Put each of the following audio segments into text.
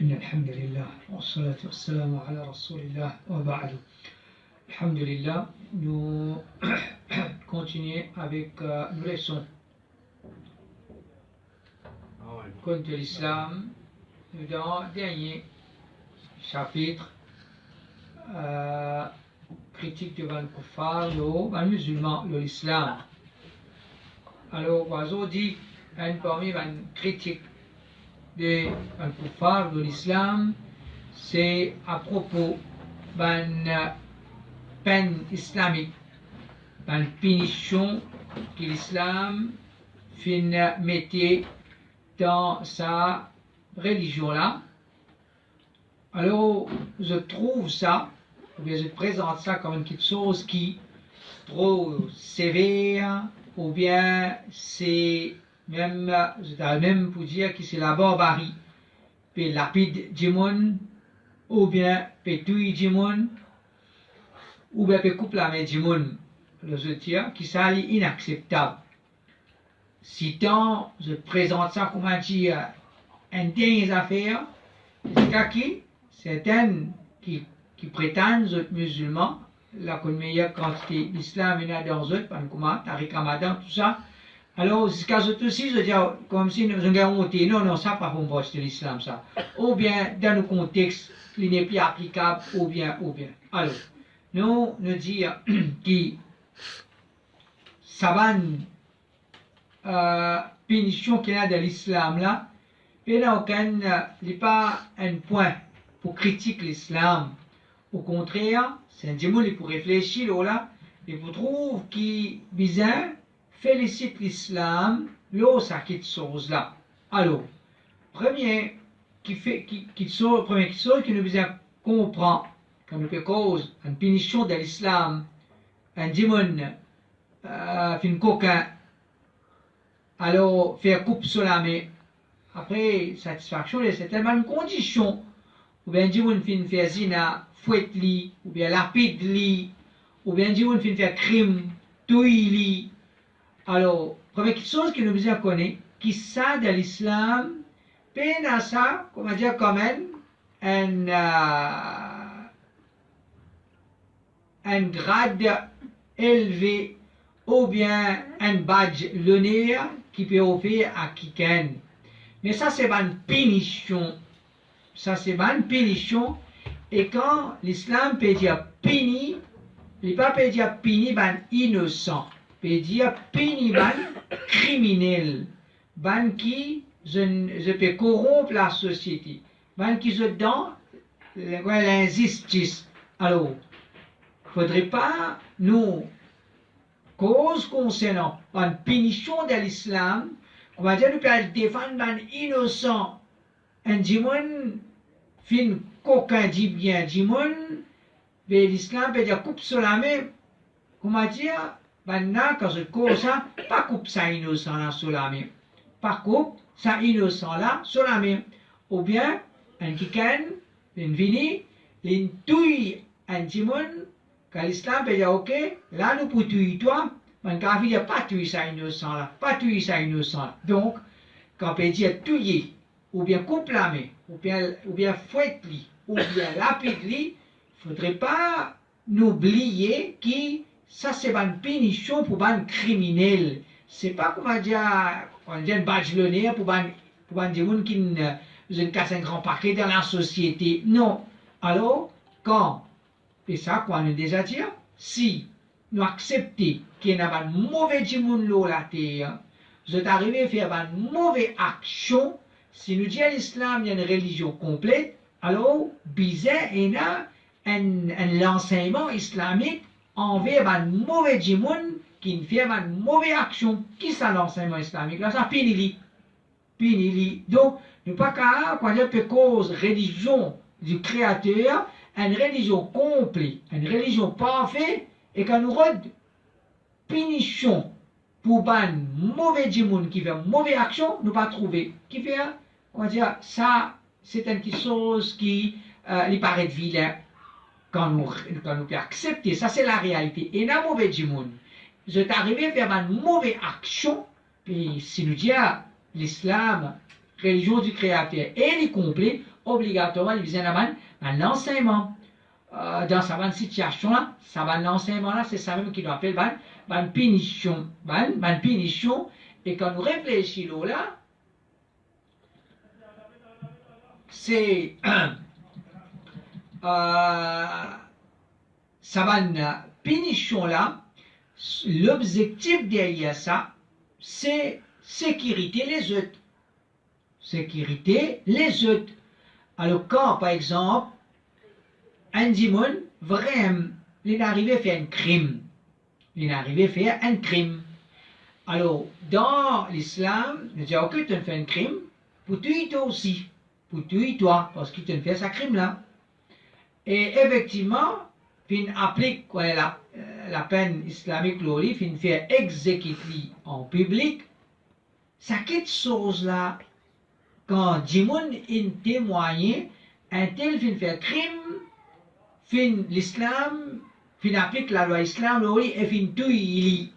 إن الحمد لله والصلاة والسلام على رسول الله وبعد. Alhamdulillah, nous continuons avec nos leçons. Compte de l'islam, dans le dernier chapitre, critique devant le kuffar, le musulman, l'islam. Alors, Oiseau dit, parmi les critiques de kuffar, de l'islam, c'est à propos de peine islamique, une punition que l'islam mettait dans sa religion là. Alors, je trouve ça, ou bien je présente ça comme quelque chose qui est trop sévère, ou bien c'est même, même pour dire que c'est la barbarie, puis lapide du monde, ou bien pétouille du monde, ou bien coupe la main du monde, je tiens, qui ça est inacceptable. Si tant je présente ça comme dire une dernière affaire, c'est certaines qui prétendent être musulmans, la meilleure quantité d'islam il y a dans eux, comme Tariq Ramadan, tout ça. Alors, jusqu'à ce aussi, je veux dire, comme si nous avons monté, non, ça pas pour de l'islam, ça. Ou bien, dans le contexte, il n'est plus applicable, ou bien. Alors, nous dire que ça va punition qu'il y a dans l'islam là, il n'y a pas un point pour critiquer l'islam. Au contraire, c'est un démon pour réfléchir là, et vous trouve qu'il bizarre félicite l'islam, là, ça quitte chose là. Alors, premier qui nous besoin comprendre quand nous fait cause une punition de l'islam, un démon fin coquin, alors faire coupe sur la main, après satisfaction, c'est tellement une condition, ou bien démon fin faire zina, fouette li, ou bien lapide li, ou bien démon fin faire crime, touille li. Alors, première chose que nous besoin connaître, qui ça de l'islam, peine à ça, comment dire, comme un grade élevé ou bien un badge l'honneur qui peut offrir à quelqu'un. Mais ça, c'est une punition. Ça, c'est une punition. Et quand l'islam peut dire puni, il ne peut pas dire puni, ben innocent. Il peut dire puni, ben criminel. Ben qui je peux corrompre la société. Ben qui se donne l'injustice. Alors, il ne faudrait pas nous cause concernant une punition de l'islam, on va dire nous pouvons défendre un innocent, un démon, fin coquin dit bien démon, mais l'islam peut dire coupe sur la main, comment dire, maintenant quand je cause ça, pas coupe ça innocent là sur la main, pas coupe ça innocent là sur la main, ou bien un kikan, une vini, une touille, un démon. Quand l'islam peut dire, ok, là nous pouvons tuer toi, mais quand il dit pas tuer ça innocent là, pas tuer ça innocent là. Donc, quand on peut dire tuer, ou bien coupe la main, ou bien fouette lui, ou bien lapide lui, il ne faudrait pas nous oublier que ça c'est une punition pour un criminel. C'est pas comme on dit un badge l'honneur pour un gens qui casse un grand paquet dans la société. Non. Alors, et ça, quoi, nous déjà dit, si nous acceptons qu'il y a un mauvais monde sur la terre, vous êtes arrivé à faire une mauvaise action, si nous disons l'islam, il y a une religion complète, alors, bizarre, il y a un enseignement islamique envers un mauvais monde qui fait une mauvaise action. Qui c'est l'enseignement islamique? Là, ça pinili. Donc, nous pas qu'à, quand il y a cause religion du Créateur, une religion complète, une religion parfaite, et quand nous avons punition pour un mauvais monde qui fait une mauvaise action, nous pas trouver. Qui fait, on va dire, ça, c'est une chose qui lui paraît vilain. Quand nous pouvons accepter, ça c'est la réalité. Et dans le mauvais monde, vous êtes arrivé à faire une mauvaise action, puis si nous disons l'islam, religion du Créateur, et il est complet, obligatoirement, il vient à l'enseignement. Dans sa situation-là, ça va l'enseignement-là, c'est ça même qui nous appelle ban punition. Ban punition, et quand nous réfléchissons là, c'est ça va une punition là, l'objectif derrière ça, c'est sécurité les autres. Sécurité les autres. Alors quand, par exemple, un dimon, vraiment, il est arrivé à faire un crime. Il est arrivé à faire un crime. Alors, dans l'islam, il dit, ok, tu as fait un crime, pour tuer toi aussi. Pour tuer toi, parce que tu as fait ce crime-là. Et effectivement, il applique la peine islamique, il fait exécuter en public. Ça quitte chose-là, quand Jimoun in témoigné, un tel fin fait crime, fin l'islam, fin applique la loi islam, et fin tout il.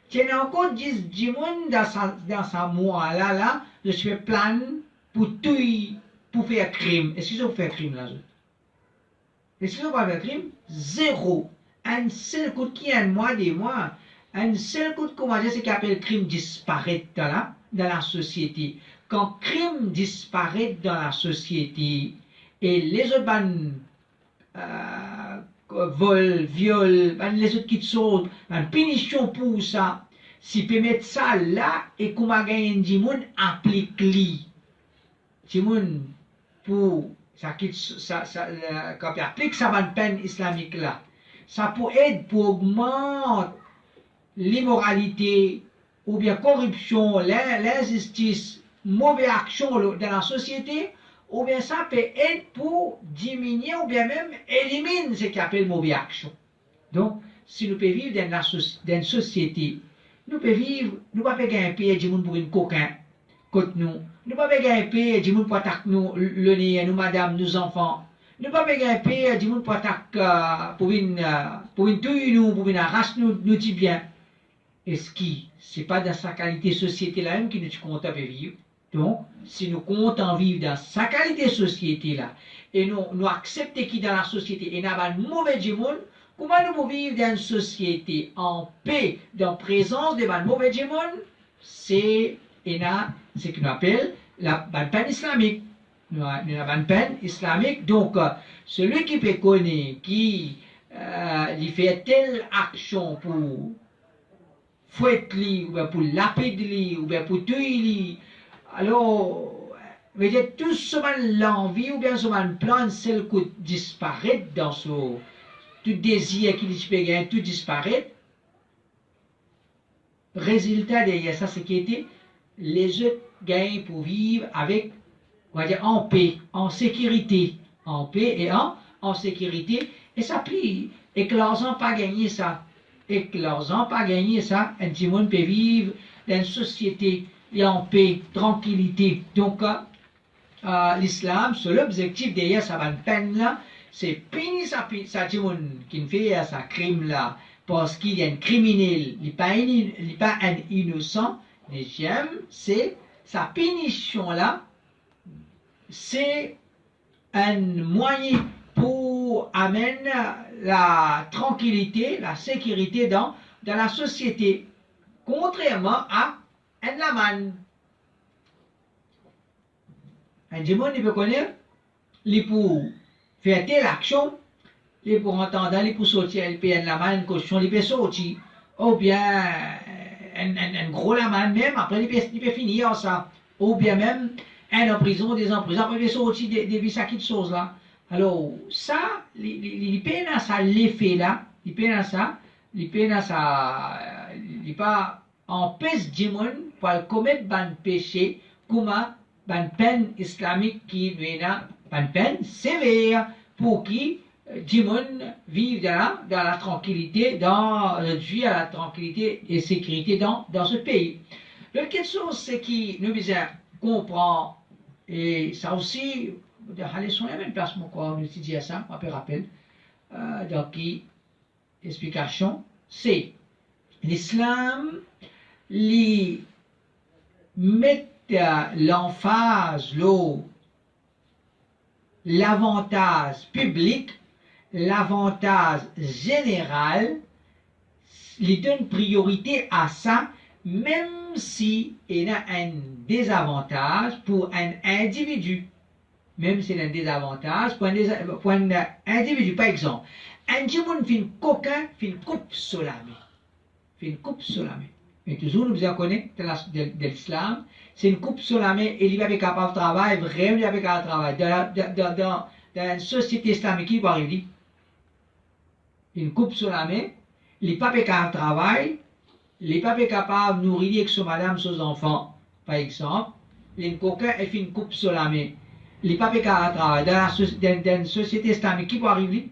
Tiens encore dit Jimoun dans sa moi là, je fais plan pour tout, pour faire crime. Est-ce qu'ils ont fait crime là? Est-ce qu'ils ont pas fait crime? Zéro. Un seul coup qui est un mois des mois, un seul coup de comment dire, c'est qu'il appelle crime disparaître dans la société. Quand crime disparaît dans la société et les autres vol, viol, les autres qui sautent, une punition pour ça, si peut mettre ça là et qu'on va gagner du monde, applique-li. Du monde pour ça quand on applique ça une peine islamique là, ça peut être pour augmenter l'immoralité ou bien corruption, l'injustice, mauvaise action dans la société, ou bien ça peut être pour diminuer ou bien même éliminer ce qu'on appelle mauvaise action. Donc, si nous pouvons vivre dans une société, nous pouvons vivre, nous ne pouvons pas gagner un pays du monde pour une coquin, contre nous. Nous ne pouvons pas gagner un pays du monde pour attaquer nous, le nez, nous, madame, nos enfants. Nous ne pouvons pas gagner un pays du monde pour attaquer, pour une tuer nous, pour une arracher nous, dit bien. Est-ce que ce n'est pas dans sa qualité société-là même que nous comptons vivre? Donc, si nous comptons vivre dans sa qualité société-là, et nous acceptons qu'il dans la société, et nous avons un mauvais monde, comment nous pouvons vivre dans une société en paix, dans présence de un mauvais monde? C'est ce qu'on appelle la peine islamique. Nous avons une peine islamique. Donc, celui qui peut connaître, qui fait telle action pour fouetter, ou bien pour lapider, ou bien pour tuer, alors, tout ce l'envie, ou bien ce plan, c'est le coup disparaître dans ce tout désir qu'il peut gagner, tout disparaître. Résultat derrière ça, c'est qu'il les autres gagnent pour vivre avec, on va dire, en paix, en sécurité, en paix et en sécurité, et ça plie, et que leurs enfants pas gagné ça, et que leurs enfants pas gagné ça, un petit monde peut vivre dans une société et en paix, tranquillité. Donc, l'islam, c'est l'objectif derrière sa peine là, c'est punir ça petit monde qui fait sa crime là, parce qu'il y a un criminel, il n'est pas un innocent. Deuxième, c'est sa punition là, c'est un moyen pour amener la tranquillité, la sécurité dans la société, contrairement à un laman. Un démon, il peut connaître, il peut faire telle action, il peut entendre, il peut sortir, il peut un laman, une cochon, il peut sortir, ou bien un gros laman même, après il peut finir ça, ou bien même un en prison, des en prison, après il peut sortir des ça qui choses là. Alors, ça, il peut dans ça l'effet là, il peut dans ça, il pas empêche démon pour commettre un péché, comme une peine islamique qui est une peine sévère pour qui démon vive dans la tranquillité, dans vie à la tranquillité et sécurité dans ce pays. L'autre question, c'est qui nous comprend, et ça aussi, aller sur la même place, mon corps, nous dit ça, on peut rappeler, donc, explication, c'est l'islam, li met l'emphase, l'avantage public, l'avantage général, il donne priorité à ça, même si il y a un désavantage pour un individu. Même si il y a un désavantage pour un individu. Par exemple, un monde fait une coquin, fait une coupe sur la main. Fait une coupe sur la main. Mais toujours, nous connaissons de l'islam, c'est une coupe sur la main et il va être capable de travailler, vraiment il va être capable de travailler. Dans une société islamique, il va arriver. Une coupe sur la main, il n'est pas capable de travailler, il n'est pas capable de nourrir avec son madame, ses enfants, par exemple. Une coquin et fait une coupe sur la main. Il n'est pas capable de travailler. Dans une société islamique, qui va arriver?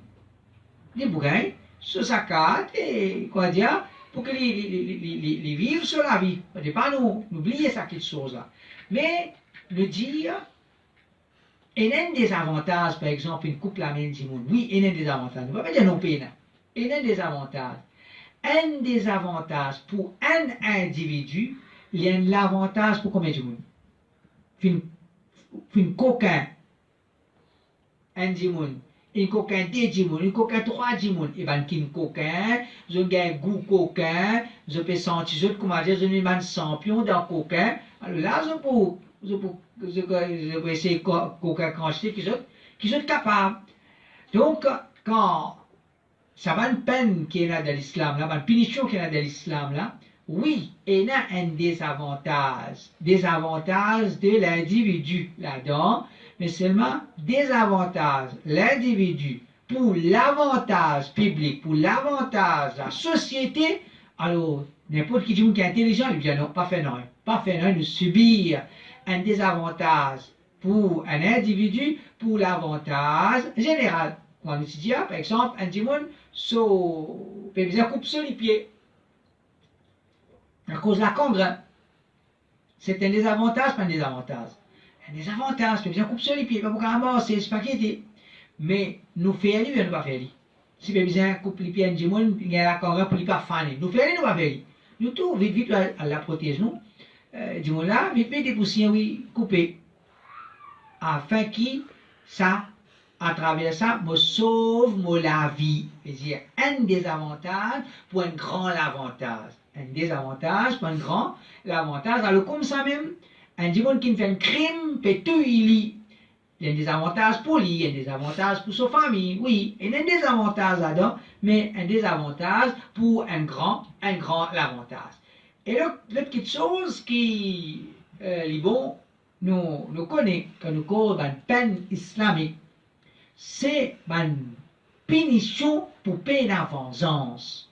Des bougains, sur sa carte, et quoi dire? Pour que les vivent sur la vie. Il ne faut pas oublier ça, quelque chose-là. Mais, le dire, il y a des avantages, par exemple, une coupe la main du monde. Oui, il y a des avantages. On ne va pas dire non plus. Il y a des avantages. Un des avantages pour un individu, il y a l'avantage pour combien de monde? Une coquin, un dimoun, une coquin deux dimoun, une coquin trois dimoun, et ben une coquin, je gagne goût coquin, je peux sentir, je comment dire, je suis un champion dans coquin, alors là je peux essayer coquin quantité qui sont capables. Donc quand ça va une peine qui est là dans l'islam, là, une punition qui est là dans l'islam là, oui, il y a un désavantage de l'individu là-dedans, mais seulement des avantages, l'individu, pour l'avantage public, pour l'avantage de la société, alors n'importe qui dit qui est intelligent, il dit non, pas fait non, de subir un désavantage pour un individu, pour l'avantage général. Quand on dit, par exemple, un dimon, peut bien couper sur les pieds. À cause de la congre, c'est un désavantage, pas un désavantage. Un désavantage, peut bien couper sur les pieds, pas pour ramasser, c'est pas qui était. Mais nous faisons, nous ne pas faire. Si peut bien couper les pieds, un dimon, il y a la congre pour ne pas faner. Nous faisons, nous pas faire. Nous tout, vite, à la protège, nous. Dimon là, vite, des poussières, oui, couper. Afin que ça, à travers ça, me sauve la vie. C'est-à-dire, un désavantage pour un grand avantage. Un désavantage pour un grand avantage. Alors, comme ça même, un démon qui fait un crime peut tout il y a des avantages pour lui, il y a des avantages pour sa famille, oui, il y a des avantages là-dedans, mais un désavantage pour un grand avantage. Et l'autre petite chose qui est bon, nous connaissons, quand nous connaissons une peine islamique, c'est une punition pour payer la vengeance.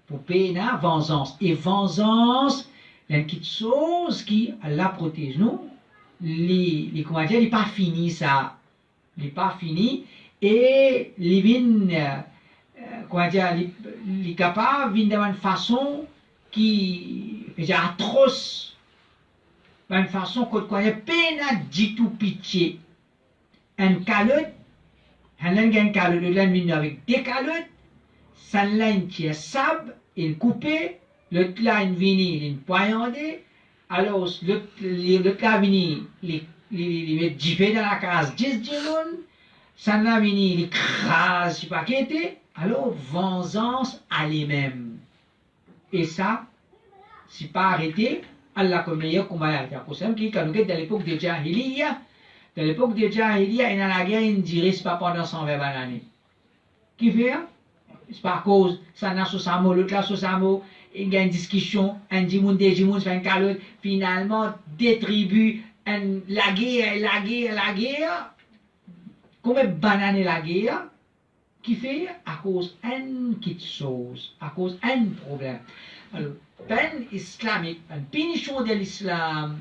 Pour payer la vengeance. Et vengeance, il y a une petite chose qui la protège nous. Comment dire, il n'est pas fini ça. Il n'est pas fini. Et il vient, comment dire, il est capable d'une façon qui est atroce. D'une façon qu'on connaît peine du tout pitié. Un calotte, un calotte, l'un vient avec des calottes, ça l'a une sable, il coupé, l'autre là il vient, il poignardé, alors l'autre là vient, il met du dans la case 10 diamants, ça l'a vient, il écrase, je sais pas qui était, alors vengeance à lui-même. Et ça, c'est pas arrêté, Allah comme meilleur comme Allah. C'est pour ça que dans l'époque de Jahiliya, dans l'époque de Jahiliya, il y a la guerre, il dirait, c'est pas pendant 120 années. Qui fait? C'est pas à cause, ça n'a sur sa mot, l'autre là sur sa mot, il y a une discussion, un djimoun, des djimouns, c'est un calotte, finalement, des tribus, la guerre, comment bananer la guerre? Qui fait? À cause d'une petite chose, à cause d'un problème. Alors, peine islamique, une punition de l'islam,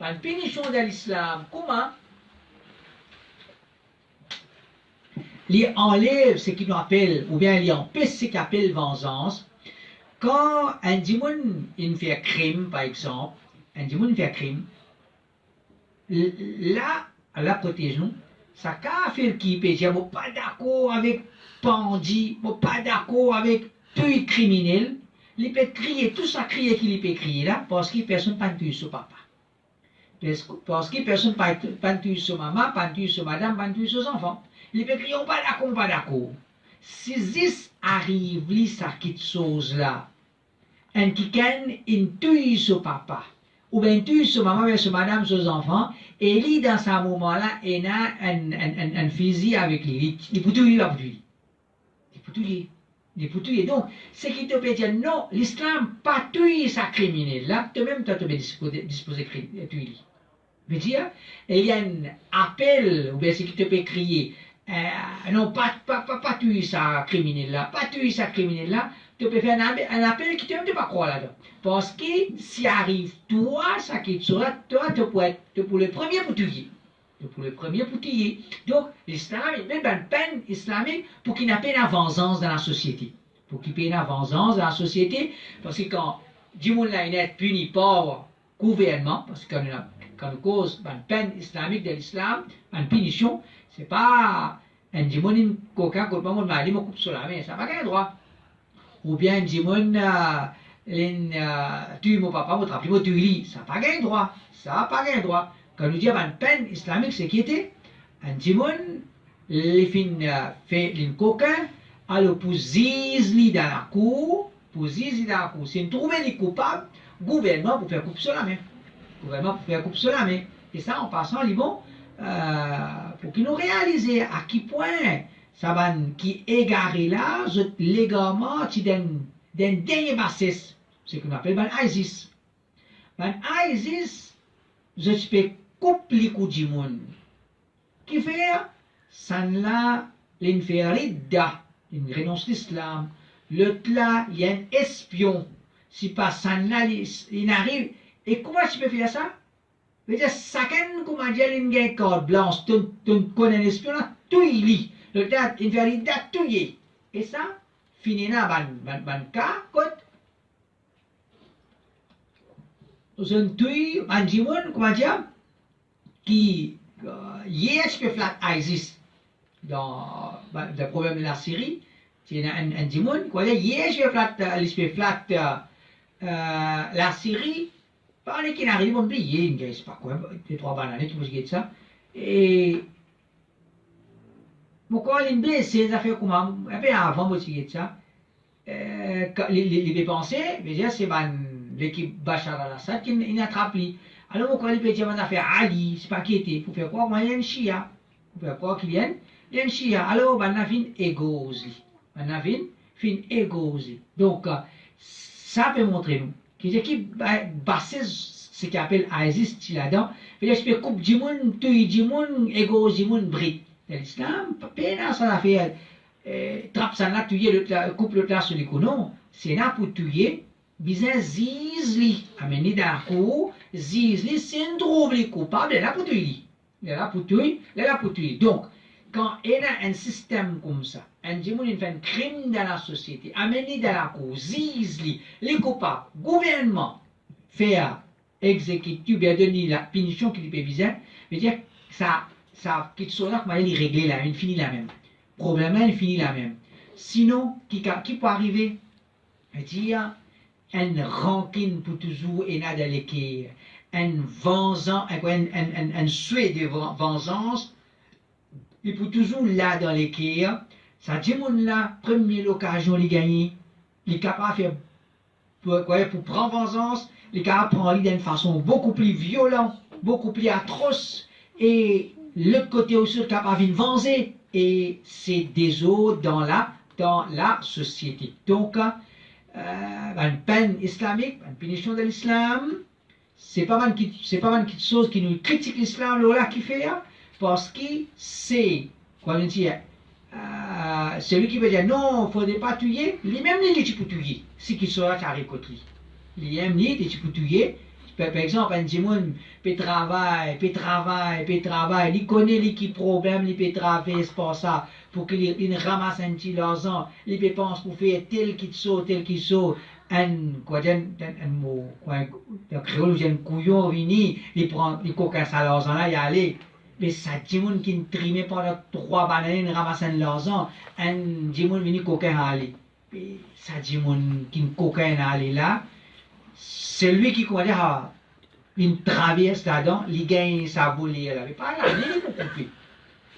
une punition de l'islam, comment? Il enlève ce qu'il appelle, ou bien il empêche ce qu'il appelle vengeance. Quand un djimoun fait un crime, par exemple, un djimoun fait un crime, là, Allah protège nous, ça qu'a fait qui peut dire, moi pas d'accord avec bandit, moi pas d'accord avec tout criminel, il peut crier, tout ça crier qu'il peut crier là, parce que personne ne peut tuer son papa. Parce que personne pas tuer sur maman, pas tuer sur madame, pas tuer sur enfants. Les pécriers n'ont pas d'accord, pas d'accord. Si this arrive, li ça quitte chose là, un qui une tue sur papa, ou bien tue sur maman, bien sur madame, sur enfants, et lui dans ce moment-là, il a un fusil avec lui. Il peut tuer, il va tuer. Il peut tuer. Il peut tuer. Donc, ce qui te peut dire non, l'islam pas tuer sa criminel là, toi-même tu te disposé tuer. Veut dire, il y a un appel, ou bien ce qui te peut crier, non, pas tuer sa criminel là, pas tuer sa criminel là, tu peux faire un appel qui ne te pas croire là-dedans. Parce que si arrive toi, ça qui te sera, toi, tu peux être pour le premier pour tuer. Pour le premier pour tuer. Donc, l'islam, il met une peine islamique pour qu'il n'y ait pas une vengeance dans la société. Pour qu'il n'y ait pas une vengeance dans la société, parce que quand Dimoun là, il est puni par gouvernement, parce que quand on cause une peine islamique de l'islam, une punition, c'est pas un Dimoun coquin, quand on m'a dit, mon coupe sur la main, ça n'a pas qu'un droit. Ou bien Dimoun, tu mon papa, mon trappe, mon tuili, ça n'a pas qu'un droit. Ça n'a pas qu'un droit. Quand nous disons une peine islamique, c'est qui était un Dimoun, les fins fait une coquin, alors pour zizli dans la cour, si on trouve les coupables, gouvernement pour faire coupe sur la main. Gouvernement pour faire coupe sur la main. Et ça, en passant, les bons, pour qu'ils nous réalisent à quel point ça va qui égaré là, légalement, qui d'un dernier bassesse, ce qu'on appelle ben ISIS. Ben ISIS, je peux couper les coups du monde. Qui fait ça là, l'inférida, il renonce l'islam. L'autre là, il y a un espion. Si pas ça là, il arrive. Et comment tu peux faire ça? Je veux dire, chacun, comment dire, il y a une carte blanche, tu connais un espion là, tout il lit. Le temps, l'inférida, tout y est. Et ça, finit là, ban cas, côte. Un tui, un dimon, comment dire, qui hier peut flat ISIS dans le problème de la Syrie, c'est un dimon, quoi dire, hier je peux flat la Syrie, par les qui n'arrivent, on paye, il sais pas quoi, deux, trois bananes qui vous disent ça, et pourquoi les blessés, ça fait comment, un peu avant, vous disez ça, les dépensés, c'est l'équipe Bachar al-Assad qui attrape lui. Alors, pourquoi les petits vont faire Ali, c'est pas qui était, pour faire quoi, moi, il y a un Shia. Pour faire quoi qu'il y a un Shia. Alors, on a fait égosli. On a fait égosli. Donc, ça peut montrer nous. Qui équipe basse, ce qu'on appelle ISIS, là-dedans, je peux couper du monde, tuer du monde, égosli du monde, brit. L'islam, pas ça a fait, trappe ça là, tuer, coupe le tas sur les coups. C'est là pour tuer. Bizarre zizli, amené d'accord, zizli, si on trouve les coupables, il est là pour tuer. Il est là pour tuer, il est là pour tuer. Donc, quand il y a un système comme ça, un démon fait un crime dans la société, amené dans la cour, zizli, les coupables, gouvernement, faire exécuter, bien donner la punition qu'il peut viser, veut dire ça, qu'il soit là, comment il est réglé là, il finit la même. Problème, il finit la même. Sinon, qui peut arriver? Dire, une rancune pour toujours et n'a de l'équerre, un vengeance, un souhait de vengeance, et pour toujours là dans l'équerre, ça dit mon là, première occasion de gagner, il est capable de faire pour prendre vengeance, il est capable de prendre d'une façon beaucoup plus violente, beaucoup plus atroce, et l'autre côté aussi est capable de venger, et c'est des autres dans la société. Donc, une peine islamique, une punition de l'islam, c'est pas mal de choses qui nous critiquent l'islam, là qui fait, parce que c'est, quoi on dit, celui qui veut dire non, il ne faudrait pas tuer, lui-même il peut tuer, si qu'il sera carré contre lui. Lui-même il peut tuer. Par exemple, un Jimoun peut travailler, il connaît les problèmes, il peut travailler, c'est pour ça, pour qu'il ramasse un petit l'argent, il peut penser pour faire tel qu'il saute, un mot, un créole, un couillon vini, il prend, il coque ça l'argent là, il allait. Mais ça, Jimoun qui trimait pendant 3 bananes, il ramasse un l'argent, un Jimoun vini coquin aller. Et ça, Jimoun qui coquin aller là, c'est lui qui connaît, une traverse là-dedans, il gagne sa boule là. Mais pas là, il est pour couper.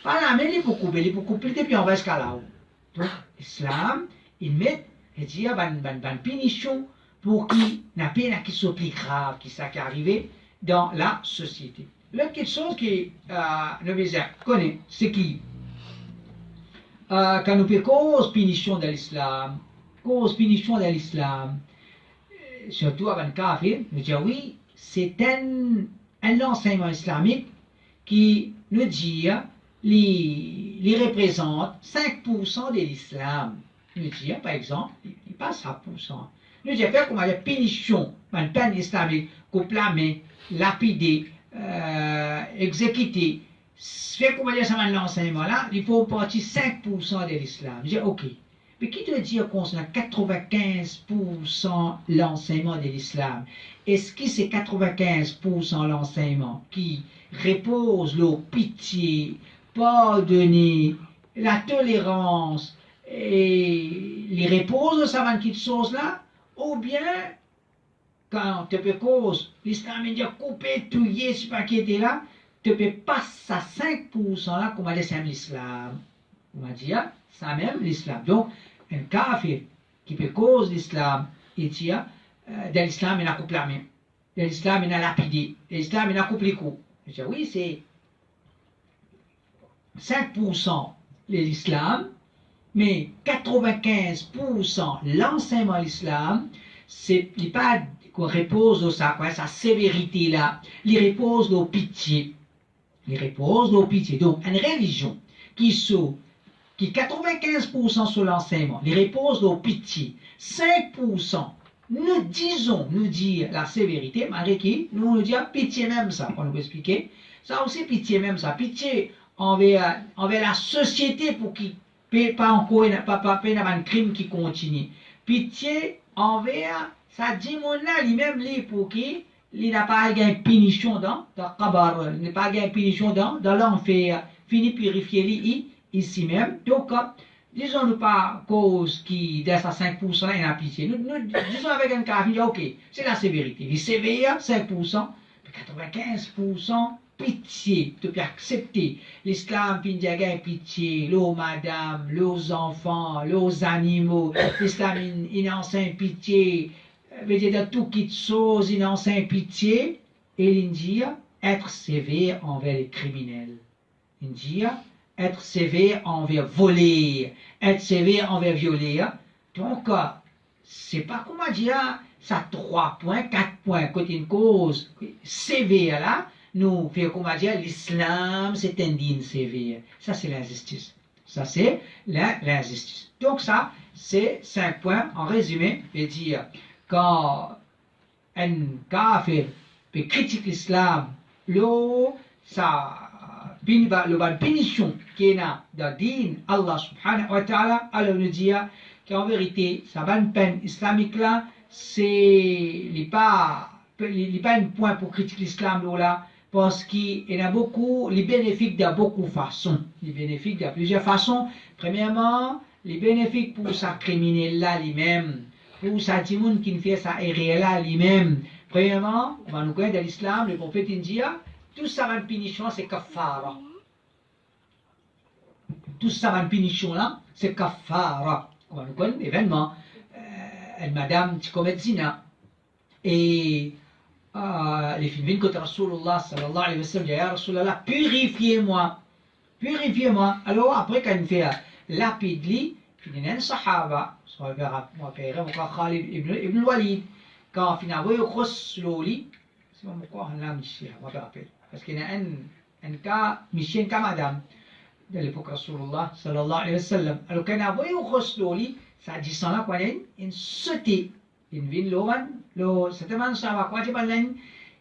Pas là, mais il est pour couper depuis on va jusqu'à là-haut. Donc, l'islam, il met, il dit, il y a une punition pour qui n'a pas qui soit plus grave, qui ça qui est arrivé dans la société. L'autre quelque chose que nous connaît, c'est qui quand nous fait cause punition de l'islam, surtout avant le kafir, nous disons oui, c'est un enseignement islamique qui nous dit, il représente 5% de l'islam. Nous dit, par exemple, il passe à 5%. Nous disons, faire comme la punition, une peine islamique, couper la main, lapider, exécuter, fait comme l'enseignement là, il faut partir 5% de l'islam. Je dis, ok. Mais qui te dit qu'on a 95% l'enseignement de l'islam? Est-ce que c'est 95% l'enseignement qui repose le pitié, pardonner, la tolérance et les reposes de savant qui chose là? Ou bien, quand tu peux cause, l'islam il dit couper, touiller, ce paquet était là, tu peux passer à 5% là, comme c'est l'islam. On va dire, ça même l'islam. Donc, un kafir qui peut cause l'islam, il dit, de l'islam il a coupé la main, de l'islam il a lapidé, de l'islam il a coupé les coups. Je dis, oui, c'est 5% l'islam, mais 95% l'enseignement de l'islam, c'est pas qu'on repose sur sa sévérité là, il repose sur pitié. Il repose sur pitié. Donc, une religion qui 95% sur l'enseignement, il repose sur pitié. 5%, nous dire la sévérité, malgré qui, nous disons pitié même ça, on nous peut expliquer. Ça aussi pitié même ça, pitié envers la société pour qu'il ne pas encore un crime qui continue. Pitié envers, ça dit mon là, lui-même, pour qui il n'a pas de punition dans le kabar, il n'a pas de punition dans l'enfer, fini purifier lui ici même. Donc, disons-nous pas cause qui, de ça 5%, il a pitié. Nous disons avec un cas, ok, c'est la sévérité. Il est sévère, 5%, 95%, pitié, tu peux accepter. L'islam, puis il y a pitié, l'eau madame, l'eau enfants, l'eau animaux. L'islam, il enseigne pitié. Veut dire de tout qui chose, il enseigne pitié. Et il dit être sévère envers les criminels. Il dit être sévère envers voler, être sévère envers violer. Donc, c'est pas comment dire, ça 3 points, 4 points, côté une cause sévère là, nous fait comment dire, l'islam c'est un digne sévère. Ça c'est l'injustice. Ça c'est l'injustice. Donc ça, c'est 5 points. En résumé, je vais dire, quand un kafir critique l'islam, la punition qui est dans le din Allah subhanahu wa ta'ala, alors nous dit qu'en vérité, sa bonne peine islamique là, c'est pas un point pour critiquer l'islam là, parce qu'il y a beaucoup, les bénéfices de beaucoup de façons. Les bénéfices de plusieurs façons. Premièrement, les bénéfices pour sa criminel là lui-même, pour sa timoun qui fait sa erreur là lui-même. Premièrement, on va nous connaître de l'islam, le prophète dit, tout ça va punition, c'est kafara. Tout ça va punition là, c'est kafara. On va nous connaître l'événement, une madame qui commet zina. Et les filles viennent contre Rasulullah sallallahu alayhi wa sallam, ya Rasulallah, purifiez-moi. Purifiez-moi. Alors après, quand il fait lapide, il y a un sahaba, soit mon père, Khalid ibn Walid, quand finalement il crosse l'oli, c'est pourquoi on l'a mis, je me rappelle. Parce qu'il y a un cas, mission comme madame, de l'époque Rasulullah sallallahu alayhi wa sallam. Alors quand il crosse l'oli, ça dit ça là, quoi, une sauté. Il vient là, certainement ça va quoi,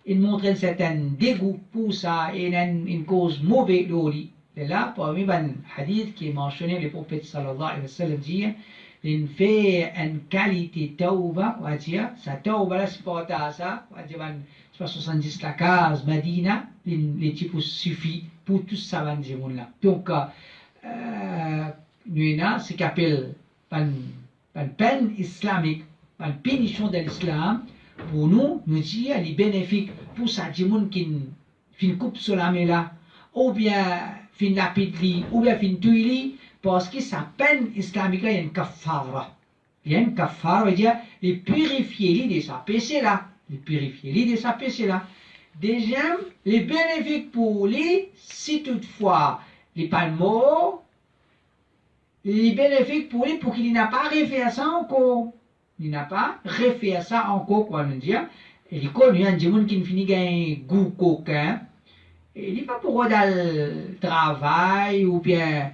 il montre un certain dégoût pour ça et une cause mauvaise l'oli. Et là, parmi les hadiths qui est mentionné, le prophète sallallahu alayhi wa sallam dit, il fait une qualité tauba, on va dire, sa tauba là, c'est pas ça, on va dire, c'est pas 70 la case, Medina, les types suffit pour tout ça, là. Donc, nous, c'est qu'appelle une peine islamique, une punition de l'islam, pour nous, nous dire, les bénéfiques pour ça, du monde qui fin coupe sur la là, ou bien fin lapide li, ou bien fin tuili, parce que sa peine islamique là, il y a une kafara. Il y a une kafara, veut dire, les purifier li de sa péché là. Les purifier li de sa péché là. Déjà, les bénéfiques pour lui, si toutefois, les pas morts, les bénéfiques pour lui, pour qu'il n'a pas refait ça encore. Il n'a pas refait ça encore, quoi, nous dire. Et il connaît un monde qui finit un goût coquin. Et il n'est pas pour le travail ou bien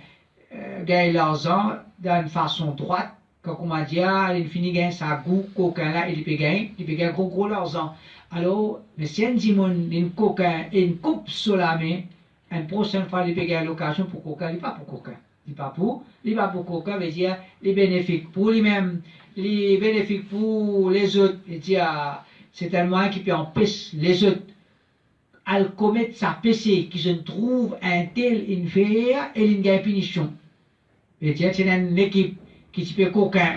gagner l'argent d'une façon droite. Quand on m'a dit, il finit gagner sa goût coquin là, il peut gagner gros l'argent. Alors, mais si un monde, une coquin, une coupe sur la main, une prochaine fois, il peut gagner l'occasion pour coquin, il n'est pas pour coquin. Il n'est pas pour coquin, veut dire les bénéfices pour lui-même, les bénéfices pour les autres, veut dire c'est un moyen qui peut empêcher les autres à commettre sa péché, qui se trouve un tel inférieur et il gagne punition. Veut dire c'est une équipe qui se peut coquin,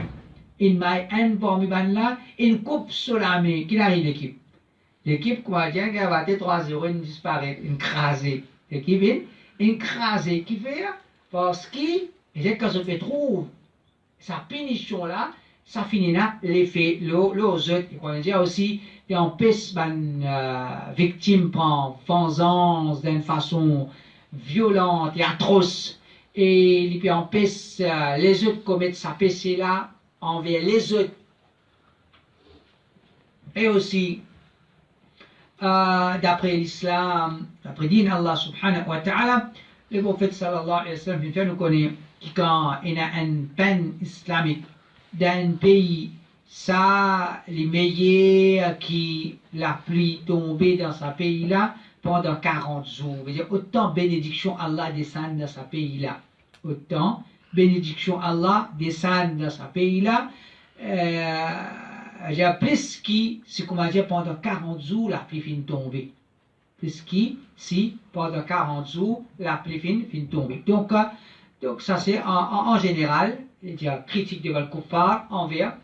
il met un parmi là, une coupe sur la main, qui n'a rien d'équipe. L'équipe, quoi, dire qu'elle va être 3-0, une disparaître, une crasée. L'équipe, une crasée qui fait, parce que, quand se fait trouve sa punition là, ça finit là, l'effet, l'autre, et qu'on dit aussi, il empêche victime prend vengeance d'une façon violente et atroce, et il peut empêcher les autres commettre sa péché là envers les autres. Et aussi, d'après l'islam, d'après din Allah subhanahu wa ta'ala, le prophète sallallahu alayhi wa sallam nous connaît que quand il y a une peine islamique dans un pays, ça, les meilleurs qui la pluie tombée dans ce pays-là pendant 40 jours. C'est-à-dire autant bénédiction Allah descend dans ce pays-là. Autant bénédiction Allah descend dans ce pays-là. J'ai plus qui, c'est comment dire, pendant 40 jours, la pluie finit tomber. Plus qui, si, pendant 40 jours, la pluie finit tomber. Donc ça c'est en général, c'est-à-dire critique de Val-Kuffar envers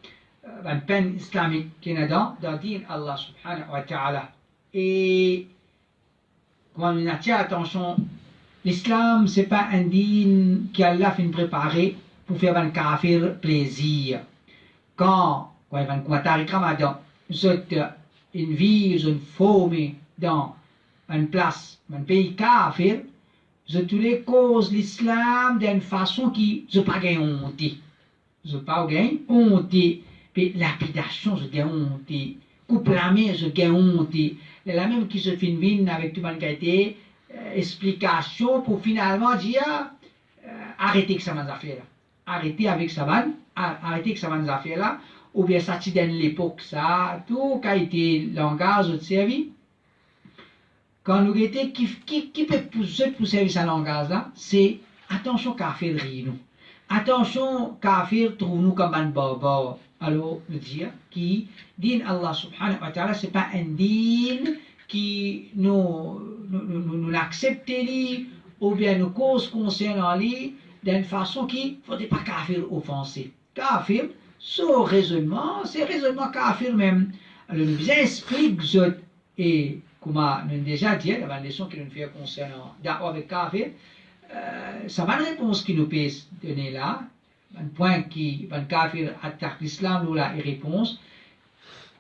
une peine islamique qui est dans din Allah subhanahu wa ta'ala. Et, quand on attire attention, l'islam, c'est pas un din qu'Allah finit préparer pour faire un kafir plaisir. Quand Ramadan, une vie, une forme dans une place, un pays kafir, tous les causes l'islam d'une façon qui ne pas gagner honte. Je pas gagner honte. Puis lapidation, je gagne honte. Coupe la main, je gagne honte. La même qui se fait une vie avec tout le monde qui a été explication pour finalement dire arrêtez que ça m'a affaire là. Arrêtez avec ça arrêtez que ça m'a affaire là. Ou bien ça dans l'époque ça, tout qui a été langage de service. Quand nous étions, qui peut pousser ce langage-là, c'est attention kafir nous. Attention kafir trouve nous comme un barbare. Alors, le dire qui din Allah subhanahu wa ta'ala, c'est pas un din qui nous accepte ou bien nous cause concernant lui d'une façon qui ne faudrait pas kafir offenser. Kafir, ce raisonnement, c'est raisonnement kafir même. Alors, nous expliquons et comme nous avons déjà dit, la leçon qui nous fait concernant Da'wa avec Kafir, ça va une réponse qui nous peut donner là, un point qui, un Kafir attaque l'islam, nous la réponse.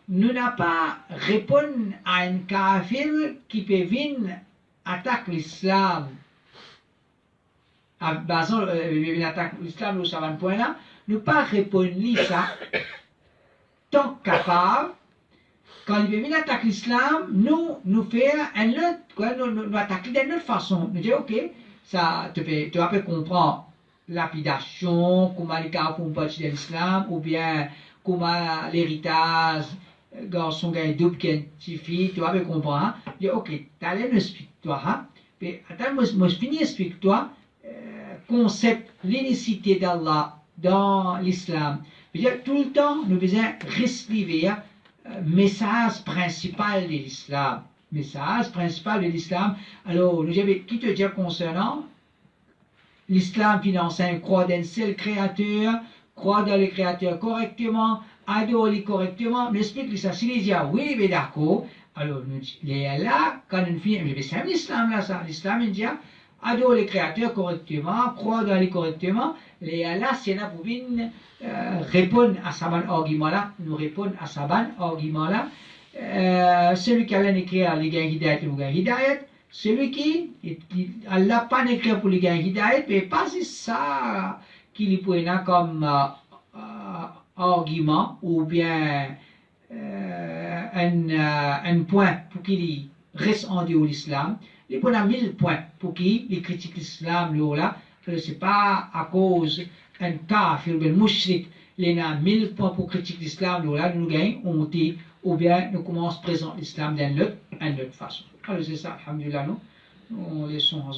Nous n'avons pas répondu à un Kafir qui peut venir attaquer l'islam. En basant l'attaque l'islam, nous savons un point là, nous pas répondre à ça tant capable. Quand il vient attaquer l'islam, nous faisons un autre, nous attaquons d'une autre façon. Nous disons, ok, ça, tu vas comprendre lapidation, comment les gars font partie de l'islam, ou bien comment l'héritage, garçon, gars, double, qui est fille, tu vas comprendre. Je dis, ok, tu allais nous expliquer, toi, hein. Mais attends, moi, je finis explique-toi, concept, l'unicité d'Allah dans l'islam. Tout le temps, nous devons rester message principal de l'islam. Message principal de l'islam. Alors, nous avons qui te dit concernant l'islam qui enseigne croire d'un seul créateur, croire dans le créateur correctement, adorer correctement, m'explique ça. Si les dit oui, mais d'accord, alors les là, quand on finit, mais c'est l'islam là, ça. L'islam, il dit adorer les créateurs correctement, croire dans les correctement. Les là, c'est là pour venir répondre à ce argument là, nous répondre à ce argument là. Celui qui a écrit les gains hidayat, le gain hidayat. Celui qui Allah pas écrit pour les gains hidayat, mais pas c'est ça qu'il peut comme argument ou bien un point pour qu'il reste en dehors de l'islam. Il peut avoir 1000 points pour qu'il critique l'islam, là. Ce n'est pas à cause d'un kafir ou d'un mushrik, il y a 1000 points pour critiquer l'islam, là, nous gagnons, ou bien nous commençons à présenter l'islam d'une autre façon. Alors c'est ça, alhamdulillah, nous laissons en